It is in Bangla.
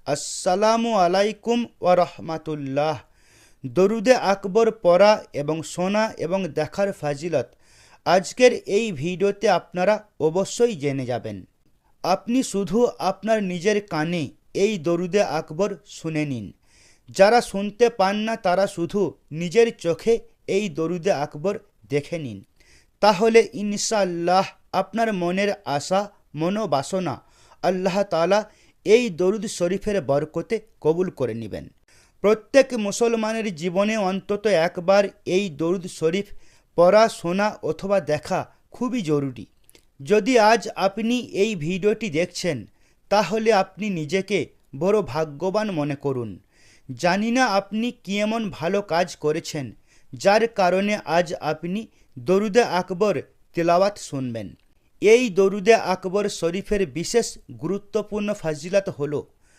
আসসালামু আলাইকুম ওয়া রাহমাতুল্লাহ। দরুদে আকবর পড়া এবং শোনা এবং দেখার ফাজিলত আজকের এই ভিডিওতে আপনারা অবশ্যই জেনে যাবেন। আপনি শুধু আপনার নিজের কানে এই দরুদে আকবর শুনে নিন। যারা শুনতে পান না তারা শুধু নিজের চোখে এই দরুদে আকবর দেখে নিন। তাহলে ইনশাআল্লাহ আপনার মনের আশা মনোবাসনা আল্লাহ তাআলা এই দরুদ শরীফের বরকতে কবুল করে নেবেন। প্রত্যেক মুসলমানের জীবনে অন্তত একবার এই দরুদ শরীফ পড়া, শোনা অথবা দেখা খুবই জরুরি। যদি আজ আপনি এই ভিডিওটি দেখছেন তাহলে আপনি নিজেকে বড় ভাগ্যবান মনে করুন। জানি না আপনি কি এমন ভালো কাজ করেছেন যার কারণে আজ আপনি দরুদে আকবর তেলাওয়াত শুনবেন। এই দরুদে আকবর শরীফের বিশেষ গুরুত্বপূর্ণ ফাজিলত হলো